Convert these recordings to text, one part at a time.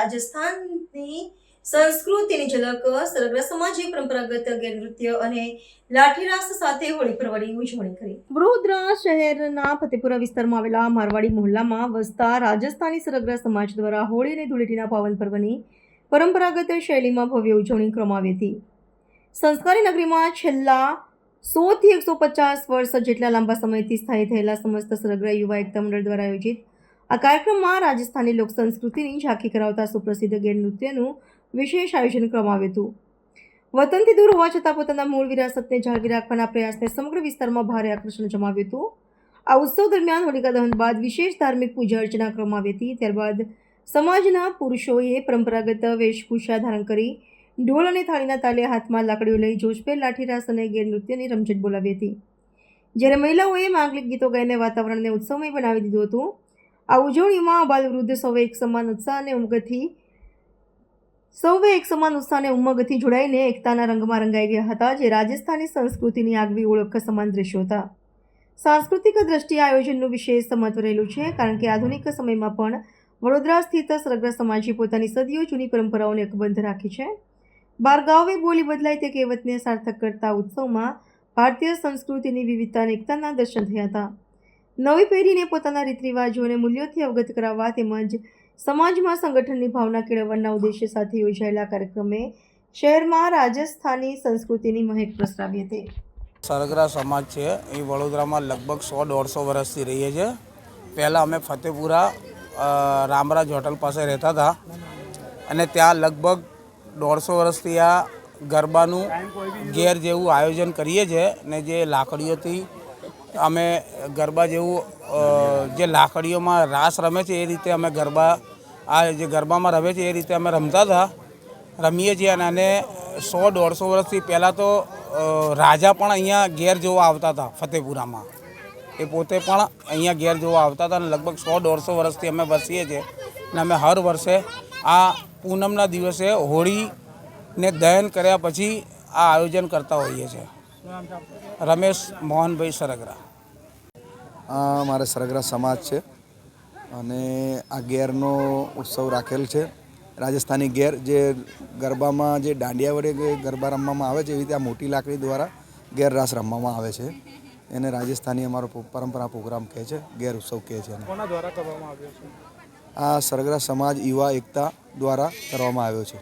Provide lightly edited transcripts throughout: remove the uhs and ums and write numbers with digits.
રાજસ્થાનની સંસ્કૃતિની ઝલક સરગરા સમાજે પરંપરાગત ગેરનૃત્ય અને લાઠીરાસ સાથે હોળી પર્વની ઉજવણી કરી। વડોદરા શહેરના ફતેપુરા વિસ્તારમાં આવેલા મારવાડી મોહલ્લામાં વસતા રાજસ્થાની સરગરા સમાજ દ્વારા હોળી અને ધૂળેટીના પાવન પર્વની પરંપરાગત શૈલીમાં ભવ્ય ઉજવણી કરવામાં આવી હતી। સંસ્કારી નગરીમાં છેલ્લા 100 થી 150 વર્ષ જેટલા લાંબા સમયથી સ્થાયી થયેલા સમસ્ત સરગરા યુવા એકતા મંડળ દ્વારા આયોજિત આ કાર્યક્રમમાં રાજસ્થાની લોક સંસ્કૃતિની ઝાંખી કરાવતા સુપ્રસિદ્ધ ગેરનૃત્યનું વિશેષ આયોજન કરવામાં આવ્યું હતું। વતનથી દૂર હોવા છતાં પોતાના મૂળ વિરાસતને જાળવી રાખવાના પ્રયાસને સમગ્ર વિસ્તારમાં ભારે આકર્ષણ જમાવ્યું હતું। આ ઉત્સવ દરમિયાન હોલિકા દહન બાદ વિશેષ ધાર્મિક પૂજા અર્ચના કરવામાં આવી હતી। ત્યારબાદ સમાજના પુરુષોએ પરંપરાગત વેશભૂષા ધારણ કરી ઢોલ અને થાળીના તાલે હાથમાં લાકડીઓ લઈ જોશભેર લાઠીરાસ અને ગેરનૃત્યની રમઝટ બોલાવી હતી, જ્યારે મહિલાઓએ માંગલિક ગીતો ગાઈને વાતાવરણને ઉત્સવમય બનાવી દીધું હતું। આ ઉજવણીમાં બાલ વૃદ્ધ સૌએ એક સમાન ઉત્સાહ અને ઉમંગથી જોડાઈને એકતાના રંગમાં રંગાઈ ગયા હતા, જે રાજસ્થાની સંસ્કૃતિની આગવી ઓળખ સમાન દ્રશ્યો હતા। સાંસ્કૃતિક દ્રષ્ટિએ આયોજનનું વિશેષ મહત્વ રહેલું છે, કારણ કે આધુનિક સમયમાં પણ વડોદરા સ્થિત સરગરા સમાજે પોતાની સદીઓ જૂની પરંપરાઓને અકબંધ રાખી છે। બારગાવે બોલી બદલાય તે કહેવતને સાર્થક કરતા ઉત્સવમાં ભારતીય સંસ્કૃતિની વિવિધતા અને એકતાના દર્શન થયા હતા। નવી પેઢીને પોતાના રીત રિવાજો અને મૂલ્યોથી અવગત કરાવવા તેમજ સમાજમાં સંગઠનની ભાવના કેળવવાના ઉદ્દેશ્ય સાથે યોજાયેલા કાર્યક્રમે શહેરમાં રાજસ્થાની સંસ્કૃતિની મહેક પ્રસરાવી હતી। સરગરા સમાજ છે એ વડોદરામાં લગભગ 100-150 વર્ષથી રહીએ છીએ। પહેલાં અમે ફતેપુરા રામરાજ હોટલ પાસે રહેતા હતા અને ત્યાં લગભગ 150 વર્ષથી આ ગરબાનું ઘેર જેવું આયોજન કરીએ છીએ ને જે લાકડીઓથી અમે ગરબા જેવું જે લાકડીઓમાં રાસ રમે છે એ રીતે અમે જે ગરબામાં રમે છે એ રીતે અમે રમીએ છીએ। અને 100-150 વર્ષથી પહેલાં તો રાજા પણ અહીંયા ઘેર જોવા આવતા હતા ફતેપુરામાં, એ પોતે પણ અહીંયા ઘેર જોવા આવતા હતા અને લગભગ 100-150 વર્ષથી અમે વસીએ છીએ અને અમે હર વર્ષે આ પૂનમના દિવસે હોળીને દહન કર્યા પછી આ આયોજન કરતા હોઈએ છીએ। રમેશ મોહનભાઈ સરગરા। આ મારે સરગરા સમાજ છે અને આ ગેરનો ઉત્સવ રાખેલ છે। રાજસ્થાની ગેર જે ગરબામાં જે દાંડિયા વડે ગરબા રમવામાં આવે છે, એવી રીતે આ મોટી લાકડી દ્વારા ગેર રાસ રમવામાં આવે છે। એને રાજસ્થાની અમારો પરંપરા પ્રોગ્રામ કહે છે, ગેર ઉત્સવ કહે છે। કોના દ્વારા કરવામાં આવ્યો છે? આ સરગરા સમાજ યુવા એકતા દ્વારા કરવામાં આવ્યો છે।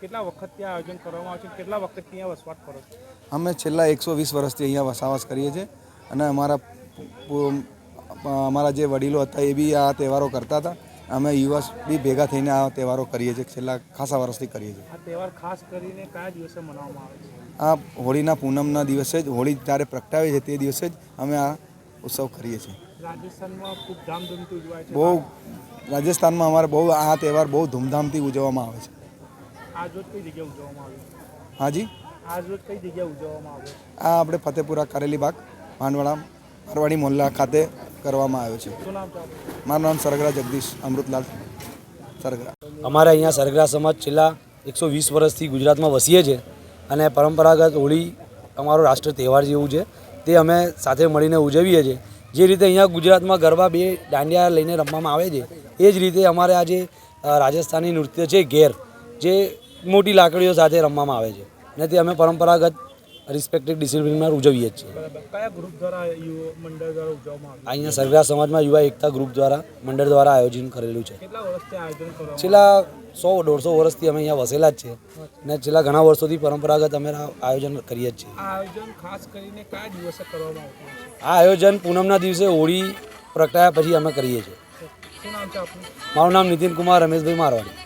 કેટલા વખતથી આ આયોજન કરવામાં આવે છે? કેટલા વખતથી અહીંયા વસવાટ કરો છો? અમે છેલ્લા 120 વર્ષથી અહીંયા વસવાટ કરીએ છીએ અને અમારા જે વડીલો હતા એ બી આ તહેવારો કરતા હતા। અમે યુવા બી ભેગા થઈને આ તહેવારો કરીએ છીએ, છેલ્લા ખાસા વર્ષથી કરીએ છીએ। આ તહેવાર ખાસ કરીને કયા દિવસે મનાવવામાં આવે છે? આ હોળીના પૂનમના દિવસે જ, હોળી જ્યારે પ્રગટાવે છે તે દિવસે જ અમે આ ઉત્સવ કરીએ છીએ। રાજસ્થાનમાં ખૂબ ધામધૂમથી ઉજવાય છે? રાજસ્થાનમાં અમારે આ તહેવાર બહુ ધૂમધામથી ઉજવવામાં આવે છે। આજ રોજ કઈ જગ્યાએ ઉજવવામાં આવે છે? હાજી, આજ રોજ કઈ જગ્યાએ ઉજવવામાં આવે છે? આ આપણે ફતેપુરા કારેલીબાગ મારવાડી મોહલ્લા ખાતે કરવામાં આવ્યો છે। શું નામ છે? મારું નામ સરગરા જગદીશ અમૃતલાલ સરગરા। અમારે અહીંયા સરગરા સમાજ છેલ્લા 120 વર્ષથી ગુજરાતમાં વસીએ છીએ અને પરંપરાગત હોળી અમારો રાષ્ટ્ર તહેવાર જેવું છે, તે અમે સાથે મળીને ઉજવીએ છીએ। જે રીતે અહીંયા ગુજરાતમાં ગરબા 2 દાંડિયા લઈને રમવામાં આવે છે, એ જ રીતે અમારે આ જે રાજસ્થાની નૃત્ય છે ગેર, જે મોટી લાકડીઓ સાથે રમવામાં આવે છે અને તે અમે પરંપરાગત રિસ્પેક્ટેડ ડિસિપ્લિનમાં ઉજવીએ છીએ। કયા ગ્રુપ દ્વારા મંડળ દ્વારા ઉજવવામાં આવે? અહીંયા સરગરા સમાજમાં યુવા એકતા ગ્રુપ દ્વારા મંડળ દ્વારા આયોજન કરેલું છે। કેટલા વર્ષથી આયોજન કરવામાં? છેલ્લા 100-150 વર્ષથી અમે અહીંયા વસેલા જ છે અને છેલ્લા ઘણા વર્ષોથી પરંપરાગત અમે આયોજન કરીએ જ છીએ। આ આયોજન ખાસ કરીને કયા દિવસે કરવામાં આવતું છે? આ આયોજન પૂનમના દિવસે હોળી પ્રગટાયા પછી અમે કરીએ છીએ। શું નામ છે આપનું? મારું નામ નીતિન કુમાર રમેશભાઈ મારવાડી।